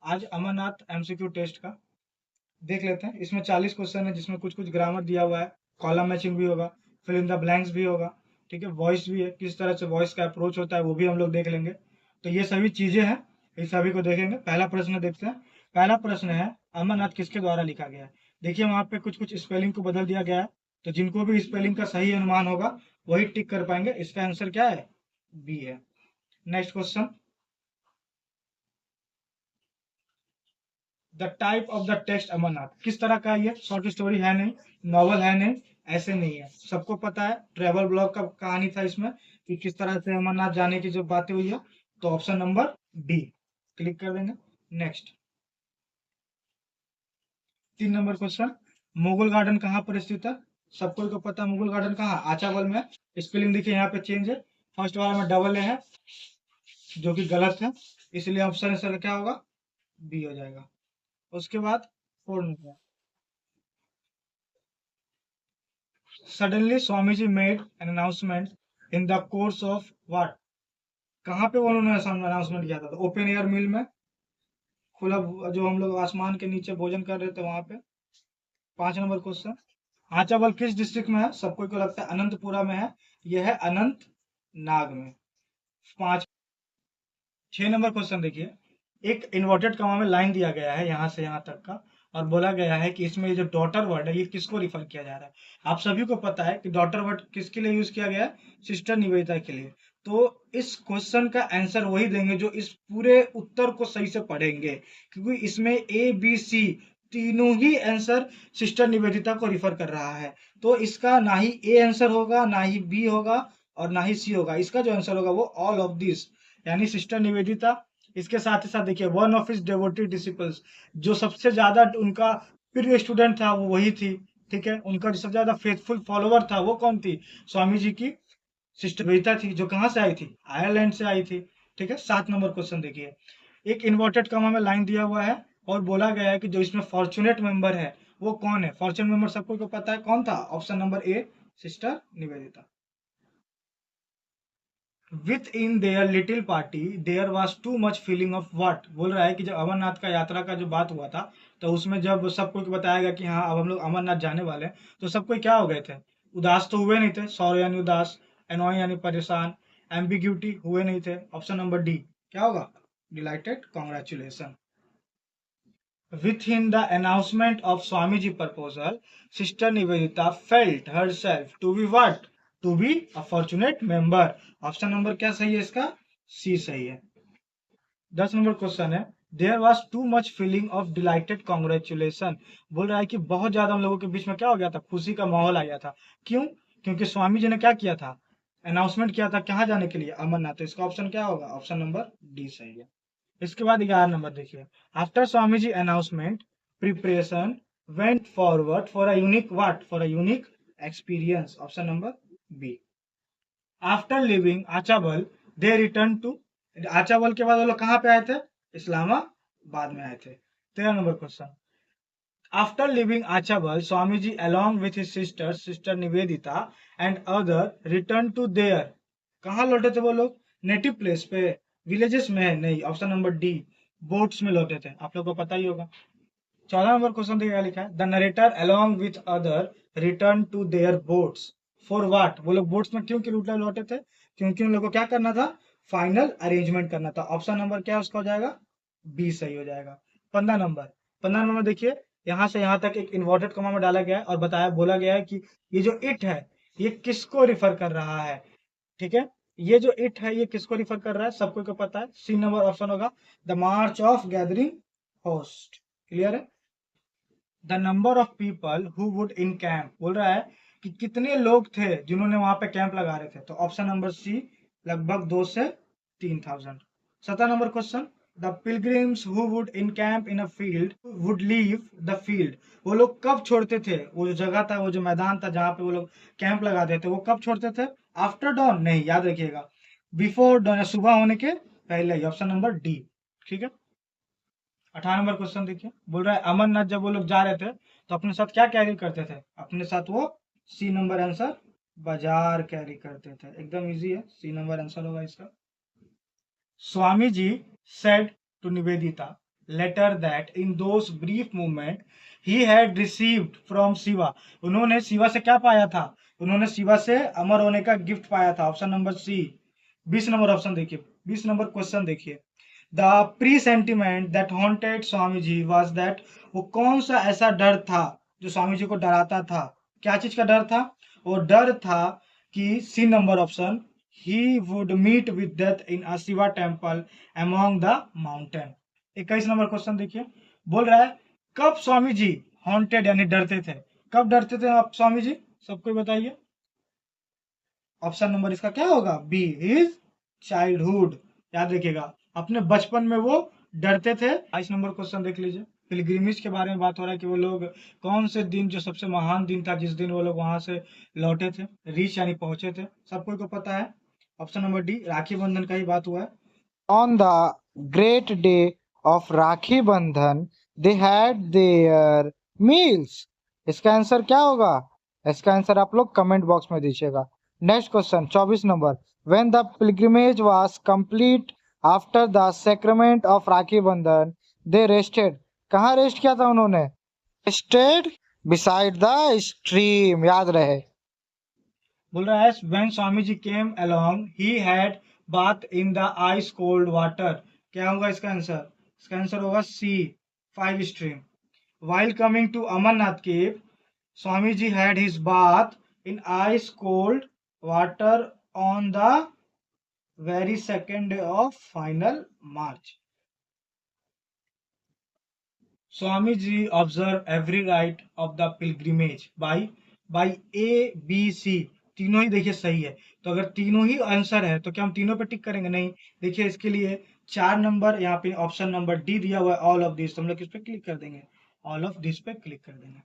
आज Amarnath MCQ test का देख लेते हैं। इसमें 40 क्वेश्चन है जिसमें कुछ कुछ ग्रामर दिया हुआ है, कॉलम मैचिंग भी होगा, फिल इन द ब्लैंक्स भी होगा, ठीक है। वॉइस भी है, किस तरह से वॉइस का अप्रोच होता है वो भी हम लोग देख लेंगे। तो ये सभी चीजें हैं, इस सभी को देखेंगे। पहला प्रश्न देखते हैं। पहला प्रश्न है, अमरनाथ किसके द्वारा लिखा गया है। देखिए वहां पे कुछ कुछ स्पेलिंग को बदल दिया गया है, तो जिनको भी स्पेलिंग का सही अनुमान होगा वही टिक कर पाएंगे। इसका आंसर क्या है, बी है। Next question, the type of the text Amarnath किस तरह का है। ये शॉर्ट स्टोरी है नहीं, नॉवल है नहीं, ऐसे नहीं है। सबको पता है ट्रेवल ब्लॉग का कहानी था इसमें कि किस तरह से अमरनाथ जाने की जो बातें हुई है। तो ऑप्शन नंबर डी क्लिक कर देंगे। Next 3 number question, Mughal garden कहाँ पर स्थित है। सबको को पता है मुगल गार्डन कहाँ, आचावल में। स्पेलिंग देखिए यहाँ पे चेंज है, फर्स्ट वाला में डबल ए है जो कि गलत है, इसलिए ऑप्शन आंसर क्या होगा, बी हो जाएगा। उसके बाद 4 नंबर, suddenly Swami ji made an announcement in the course of what. कहाँ पे उन्होंने अनाउंसमेंट किया था, तो ओपन एयर मिल में, खुला, जो हम लोग आसमान के नीचे भोजन कर रहे थे वहां पे। 5 नंबर क्वेश्चन, आचावल किस डिस्ट्रिक्ट में है। सबको को लगता है अनंतपुरा में है, यह है अनंत नाग में। 5 6 नंबर क्वेश्चन देखिए, एक इन्वर्टेड कॉमा में लाइन दिया गया है यहाँ से यहाँ तक का, और बोला गया है कि इसमें ये जो डॉटर वर्ड है ये किसको रिफर किया जा रहा है। आप सभी को पता है कि डॉटर वर्ड किसके लिए यूज किया गया है, सिस्टर निवेदिता के लिए। तो इस क्वेश्चन का आंसर वही देंगे जो इस पूरे उत्तर को सही से पढ़ेंगे, क्योंकि इसमें ए बी सी तीनों ही आंसर सिस्टर निवेदिता को रिफर कर रहा है। तो इसका ना ही ए आंसर होगा, ना ही बी होगा, और ना ही सी होगा। इसका जो आंसर होगा वो ऑल ऑफ दिस, यानी सिस्टर निवेदिता। इसके साथ ही साथ देखिए one of his devoted disciples, जो सबसे ज्यादा उनका प्रिय स्टूडेंट था वो वही थी, ठीक है। उनका जो सबसे ज्यादा फेथफुल फॉलोवर था वो कौन थी, स्वामी जी की सिस्टर निवेदिता थी, जो कहाँ से आई थी, आयरलैंड से आई थी, ठीक है। 7 नंबर क्वेश्चन देखिए, एक इन्वर्टेड कॉमा में लाइन दिया हुआ है और बोला गया है कि जो इसमें फॉर्चुनेट मेंबर है वो कौन है। फॉर्चुनेट मेंबर सबको को पता है कौन था, option number A sister Nivedita. With in their little party there was too much feeling of what. बोल रहा है कि जब अमरनाथ का यात्रा का जो बात हुआ था, तो उसमें जब सबको बताया गया कि हाँ अब हम लोग अमरनाथ जाने वाले हैं, तो सबको क्या हो गए थे, उदास तो हुए नहीं थे। सौर यानी उदास, एनॉय यानी परेशान, एम्बिग्यूटी हुए नहीं थे। ऑप्शन नंबर डी क्या होगा, dilated, congratulation. Within the announcement of Swamiji proposal, Sister Nivedita felt herself to be what? To be a fortunate member. Option number क्या सही है इसका, सी सही है। 10 नंबर क्वेश्चन है, there was too much feeling of delighted congratulation. बोल रहा है कि बहुत ज्यादा हम लोगों के बीच में क्या हो गया था, खुशी का माहौल आ गया था। क्यों, क्योंकि स्वामी जी ने क्या किया था, अनाउंसमेंट किया था कहाँ जाने के लिए, अमरनाथ। तो इसका ऑप्शन क्या होगा, ऑप्शन नंबर डी सही है। इसके बाद 11 नंबर देखिए, after Swami ji announcement preparation went forward for a unique what, for a unique experience. Option number B. After living Achabal they return to, Achabal के बाद वो लोग कहाँ पे आए थे, इस्लामाबाद में आए थे। 13 number question, after living Achabal Swami ji along with his sister sister Nivedita and other return to there, कहाँ लौटे थे वो लोग, नेटिव प्लेस पे, विलेजेस में है नहीं। ऑप्शन नंबर डी बोट्स में लौटे थे, आप लोग को पता ही होगा। 14 नंबर क्वेश्चन देखिए क्या लिखा है, the narrator along with other return to their boats for what. वो लोग बोट्स में क्यों के रूट लौटे थे, क्योंकि उन लोगों को क्या करना था, फाइनल अरेंजमेंट करना था। ऑप्शन नंबर क्या उसका हो जाएगा, बी सही हो जाएगा। 15 नंबर, 15 नंबर देखिए, यहाँ से यहाँ तक एक इन्वर्टेड कॉमा में डाला गया है और बताया, बोला गया है कि ये जो इट है ये किसको रिफर कर रहा है, ठीक है। ये जो इट है ये किसको रिफर कर रहा है, सबको को पता है, सी नंबर ऑप्शन होगा, the march of gathering host. Clear है। The number of people who would encamp, बोल रहा है कि कितने लोग थे जिन्होंने वहां पे कैंप लगा रहे थे। तो ऑप्शन नंबर सी लगभग 2 से 3,000। 17 number question, the pilgrims who would in camp in a field would leave the field. वो लोग कब छोड़ते थे, वो जो जगह था, वो जो मैदान था जहाँ पे वो लोग कैंप लगाते थे, वो कब छोड़ते थे, आफ्टर डॉन नहीं, याद रखिएगा, बिफोर डॉन, सुबह होने के पहले ही। ऑप्शन नंबर डी, ठीक है। 18 नंबर क्वेश्चन देखिए, बोल रहा है अमरनाथ जब वो लोग जा रहे थे तो अपने साथ क्या कैरी करते थे, अपने साथ वो, सी नंबर आंसर, बाजार कैरी करते थे। एकदम इजी है, सी नंबर आंसर होगा इसका। Swami ji said to Nivedita letter that in those brief moment he had received from Shiva. उन्होंने शिवा से क्या पाया था? उन्होंने शिवा से अमर होने का गिफ्ट पाया था। Option number C. 20 number option देखिए, 20 नंबर क्वेश्चन देखिए। The presentiment that haunted Swami ji was that, वो कौन सा ऐसा डर था जो स्वामी जी को डराता था? क्या चीज का डर था? वो डर था कि C number option, he would meet with death in a Shiva temple among the mountain। 21 number question देखिए, बोल रहा है कब स्वामी जी हॉन्टेड यानी डरते थे? कब डरते थे आप स्वामी जी? सबको बताइए। ऑप्शन नंबर इसका क्या होगा? B, his childhood. याद रखिएगा, अपने बचपन में वो डरते थे। 22 नंबर क्वेश्चन देख लीजिए। पिलग्रिमेज के बारे में बात हो रहा है कि वो लोग कौन से दिन, जो सबसे महान दिन था जिस दिन वो लोग वहां से लौटे थे, रीच यानी पहुंचे थे, सबको को पता है। ऑप्शन नंबर डी, राखी बंधन का ही बात हुआ है। On the great day of Rakhi Bandhan they had their meals. इसका आंसर क्या होगा? इसका आंसर आप लोग कमेंट बॉक्स में दीजिएगा। Next question 24 number, when the pilgrimage was complete after the sacrament of Rakhi Bandhan they rested. कहाँ रेस्ट किया था उन्होंने? Rested beside the stream. याद रहे, बोल रहा है when Swami ji came along he had bath in the ice cold water. क्या होगा इसका आंसर? इसका आंसर होगा C, 5 stream. while coming to Amarnath cave, Swamiji had his bath in ice cold water on the very second day of final March. Swamiji observed every rite of the pilgrimage by A, B, C। तीनों ही देखिए सही है। तो अगर तीनों ही answer है तो क्या हम तीनों पे टिक करेंगे? नहीं। देखिए इसके लिए 4 नंबर यहाँ पे ऑप्शन नंबर डी दिया हुआ है, ऑल ऑफ दिस। तो हम लोग किस पे क्लिक कर देंगे? ऑल ऑफ दिस पे क्लिक कर देंगे।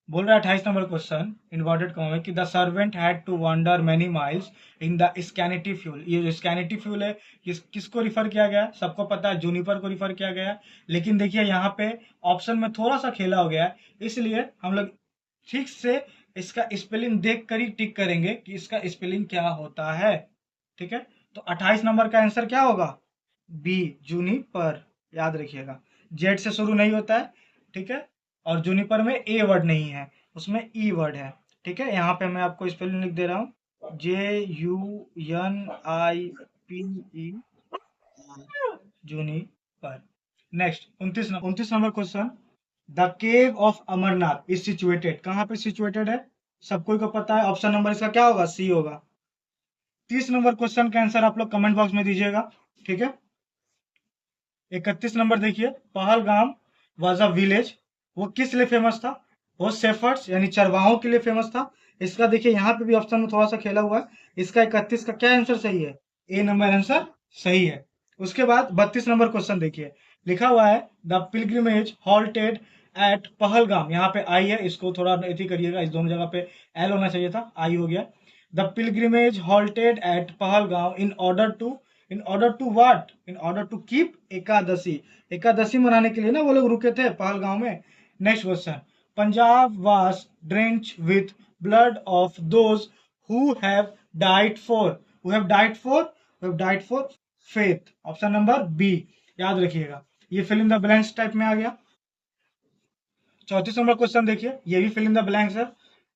बोल रहा है 28 नंबर क्वेश्चन, इन्वर्टेड कॉमा में, कि the servant had to wander many miles in the scanty fuel. ये जो स्कैनिटी फ्यूल है किसको रिफर किया गया? सबको पता है जूनिपर को रिफर किया गया। लेकिन देखिए यहाँ पे ऑप्शन में थोड़ा सा खेला हो गया है, इसलिए हम लोग ठीक से इसका स्पेलिंग देख कर ही टिक करेंगे कि इसका स्पेलिंग क्या होता है। ठीक है, तो 28 नंबर का आंसर क्या होगा? B, juniper. याद रखिएगा, जेड से शुरू नहीं होता है। ठीक है, और जूनिपर में ए वर्ड नहीं है, उसमें ई वर्ड है। ठीक है, यहाँ पे मैं आपको स्पेलिंग लिख दे रहा हूँ, JUNIPE, juniper. Next 29 number question, the cave of Amarnath is situated. कहाँ पे सिचुएटेड है? सबको को पता है। ऑप्शन नंबर इसका क्या होगा? सी होगा। 30 नंबर क्वेश्चन का आंसर आप लोग कमेंट बॉक्स में दीजिएगा। ठीक है, 31 नंबर देखिए, पहलगाम वाज अ विलेज, वो किस लिए फेमस था? वो शेफर्ड्स यानी चरवाहों के लिए फेमस था। इसका देखिए यहाँ पे भी ऑप्शन में थोड़ा सा खेला हुआ है। इसका 31 का क्या आंसर सही है? ए नंबर आंसर सही है। उसके बाद 32 नंबर क्वेश्चन देखिए, लिखा हुआ है the pilgrimage halted at Pahalgam. यहाँ पे आई है, इसको थोड़ा एथी करिएगा, इस दोनों जगह पे एल होना चाहिए था, आई हो गया। The pilgrimage halted at Pahalgam in order to what? In order to keep Ekadashi. Ekadashi मनाने के लिए ना वो लोग रुके थे पहलगांव में। Next question, Punjab was drench with blood of those who have died for faith. Option number B. याद रखिएगा, ये fill in the blanks type में आ गया। 34 नंबर क्वेश्चन देखिए, ये भी फिल इन द ब्लैंक्स है।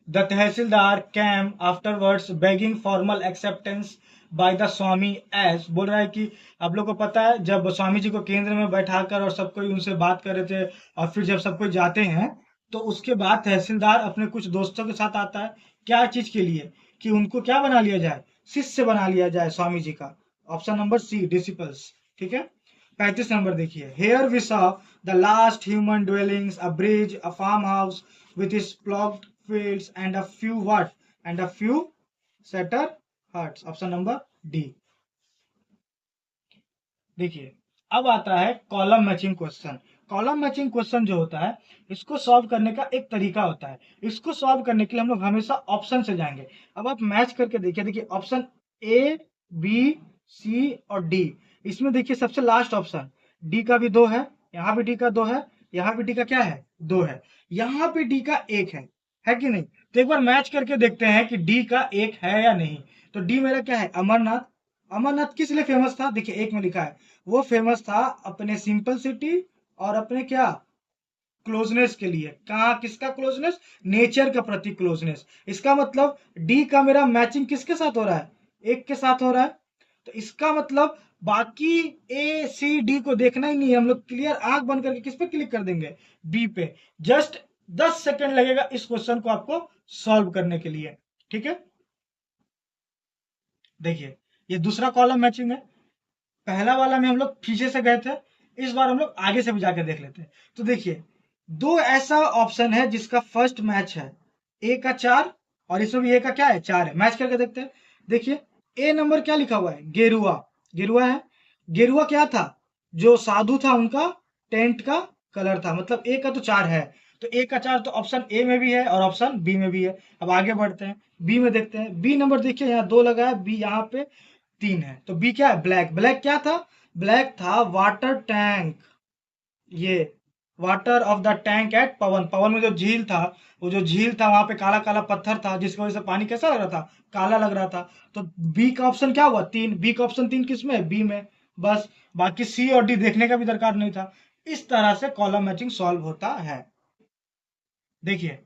The tahsildar came afterwards begging formal acceptance by the swami as. बोल रहा है कि आप लोग को पता है जब स्वामी जी को केंद्र में बैठाकर और सब कोई उनसे बात कर रहे थे, और फिर जब सब कोई जाते हैं तो उसके बाद तहसीलदार अपने कुछ दोस्तों के साथ आता है। क्या चीज के लिए? कि उनको क्या बना लिया जाए? शिष्य बना लिया जाए स्वामी जी का। Option number C, disciples. ठीक है, 35 नंबर देखिए, here we saw the last human dwellings, a bridge, a farm house with its ploughed fields and a few what? And a few setter huts। Option number D. देखिए, अब आता है column matching question. Column matching question जो होता है, इसको solve करने का एक तरीका होता है। इसको सॉल्व करने के लिए हम लोग हमेशा ऑप्शन से जाएंगे। अब आप मैच करके देखिए ऑप्शन ए, बी, सी और डी, इसमें देखिए सबसे लास्ट ऑप्शन डी का भी 2 है, यहाँ भी डी का 2 है, यहाँ भी डी का क्या है? 2 है, यहाँ पे डी का 1 है कि नहीं? तो एक बार मैच करके देखते हैं कि डी का 1 है या नहीं। तो डी मेरा क्या है? अमरनाथ। अमरनाथ किस लिए फेमस था? देखिए 1 में लिखा है, वो फेमस था अपने सिंपल सिटी और अपने क्या क्लोजनेस के लिए। कहा किसका क्लोजनेस? नेचर के प्रति क्लोजनेस। इसका मतलब डी का मेरा मैचिंग किसके साथ हो रहा है? एक के साथ हो रहा है। तो इसका मतलब बाकी ए सी डी को देखना ही नहीं है, हम लोग क्लियर आंख बंद करके किस पे क्लिक कर देंगे? बी पे। जस्ट 10 सेकंड लगेगा इस क्वेश्चन को आपको सॉल्व करने के लिए। ठीक है, देखिए ये दूसरा कॉलम मैचिंग है। पहला वाला में हम लोग पीछे से गए थे, इस बार हम लोग आगे से भी जाके देख लेते हैं। तो देखिए दो ऐसा ऑप्शन है जिसका फर्स्ट मैच है ए का 4 और इसमें भी ए का क्या है? 4 है। मैच करके देखते हैं। देखिए ए नंबर क्या लिखा हुआ है? गेरुआ। गेरुआ है। गेरुआ क्या था? जो साधु था उनका टेंट का कलर था। मतलब ए का तो 4 है, तो ए का 4 तो ऑप्शन ए में भी है और ऑप्शन बी में भी है। अब आगे बढ़ते हैं, बी में देखते हैं। बी नंबर देखिए यहाँ 2 लगा है, बी यहाँ पे 3 है। तो बी क्या है? ब्लैक। ब्लैक क्या था? ब्लैक था वाटर टैंक। ये water of the tank at Pawan. Pawan में जो झील था, वो जो झील था वहां पे काला काला पत्थर था, जिसकी वजह से पानी कैसा लग रहा था? काला लग रहा था। तो बी का ऑप्शन क्या हुआ? 3। बी का ऑप्शन 3 किस में? बी में। बस बाकी सी और डी देखने का भी दरकार नहीं था। इस तरह से कॉलम मैचिंग सॉल्व होता है। देखिए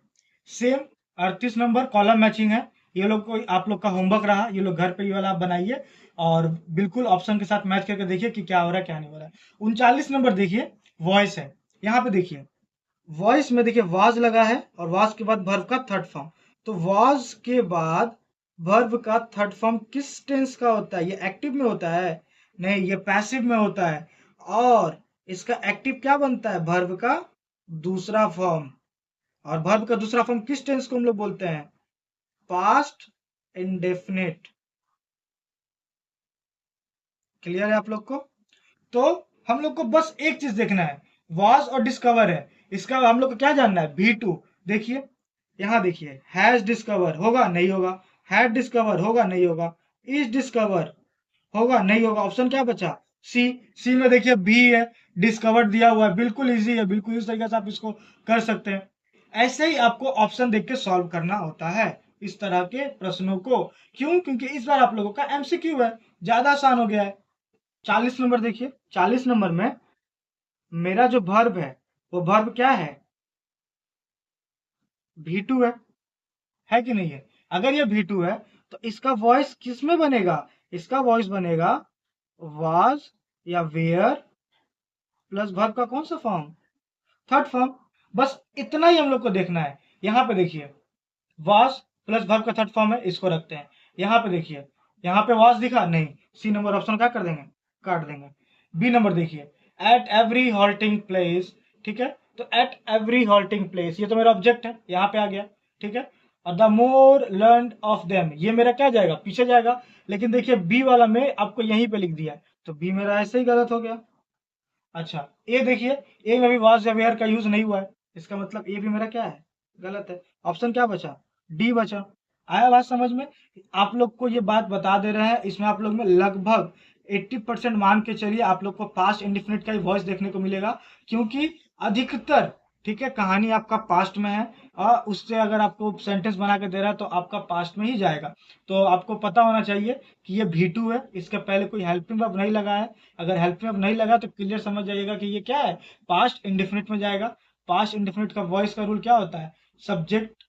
सेम 38 नंबर कॉलम मैचिंग है। ये लोग को आप लोग का होमवर्क रहा, ये लोग घर पे ये वाला आप बनाइए और बिल्कुल ऑप्शन के साथ मैच करके देखिए कि क्या हो रहा है क्या नहीं हो रहा है। 39 नंबर देखिए वॉइस है। यहाँ पे देखिए वॉइस में देखिए वाज लगा है और वाज के बाद वर्ब का थर्ड फॉर्म। तो वाज के बाद वर्ब का थर्ड फॉर्म किस टेंस का होता है? ये एक्टिव में होता है? नहीं, ये पैसिव में होता है। और इसका एक्टिव क्या बनता है? वर्ब का दूसरा फॉर्म। और वर्ब का दूसरा फॉर्म किस टेंस को हम लोग बोलते हैं? Past indefinite. क्लियर है आप लोग को? तो हम लोग को बस एक चीज देखना है, वॉज और डिस्कवर है। इसका हम लोग को क्या जानना है? V2। देखिए यहाँ देखिए हैज डिस्कवर होगा नहीं होगा, हैड डिस्कवर होगा नहीं होगा, इज डिस्कवर होगा नहीं होगा। ऑप्शन क्या बचा? सी। सी में देखिए बी है, डिस्कवर दिया हुआ है, बिल्कुल इजी है, बिल्कुल इस तरीके से आप इसको कर सकते हैं। ऐसे ही आपको ऑप्शन देख के सॉल्व करना होता है इस तरह के प्रश्नों को। क्यों? क्योंकि इस बार आप लोगों का एमसीक्यू है, ज्यादा आसान हो गया है। 40 नंबर देखिए, 40 नंबर में मेरा जो वर्ब है वो वर्ब क्या है? V2 है कि नहीं है? अगर ये V2 है तो इसका वॉइस किस में बनेगा? इसका वॉइस बनेगा वाज या वेयर प्लस वर्ब का कौन सा फॉर्म? Third form. बस इतना ही हम लोग को देखना है। यहाँ पे देखिए वाज प्लस वर्ब का थर्ड फॉर्म है, इसको रखते हैं। यहाँ पे देखिए, यहाँ पे वाज दिखा नहीं, सी नंबर ऑप्शन क्या कर देंगे? काट देंगे। बी नंबर देखिए एट एवरी हॉल्टिंग प्लेस। ठीक है, तो एट एवरी हॉल्टिंग प्लेस ये तो मेरा ऑब्जेक्ट है, यहाँ पे आ गया। ठीक है, और the more learn of them ये मेरा क्या जाएगा? पीछे जाएगा। लेकिन देखिए बी वाला में आपको यहीं पे लिख दिया है, तो बी मेरा ऐसे ही गलत हो गया। अच्छा ए देखिए, ए में भी वाज या वेयर का यूज नहीं हुआ है, इसका मतलब ए भी मेरा क्या है? गलत है। ऑप्शन क्या बचा? डी बचा। आया बात समझ में? आप लोग को ये बात बता दे रहे हैं, इसमें आप लोग में लगभग 80% मान के चलिए आप लोग को पास्ट इंडिफिनिट का ही वॉइस देखने को मिलेगा। क्योंकि अधिकतर ठीक है कहानी आपका पास्ट में है, और उससे अगर आपको सेंटेंस बना के दे रहा है तो आपका पास्ट में ही जाएगा। तो आपको पता होना चाहिए कि ये V2 है, इसके पहले कोई हेल्पिंग वर्ब नहीं लगा है। अगर हेल्पिंग वर्ब नहीं लगा तो क्लियर समझ जाइएगा कि ये क्या है? पास्ट इंडिफिनिट में जाएगा। पास्ट इंडिफिनिट का वॉइस का रूल क्या होता है? सब्जेक्ट,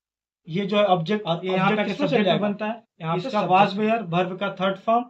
ये जो है ऑब्जेक्ट, और ये यहाँ पे किसमें सब्जेक्ट बनता है? यहाँ पे इसका वाज वेयर वर्ब का थर्ड फॉर्म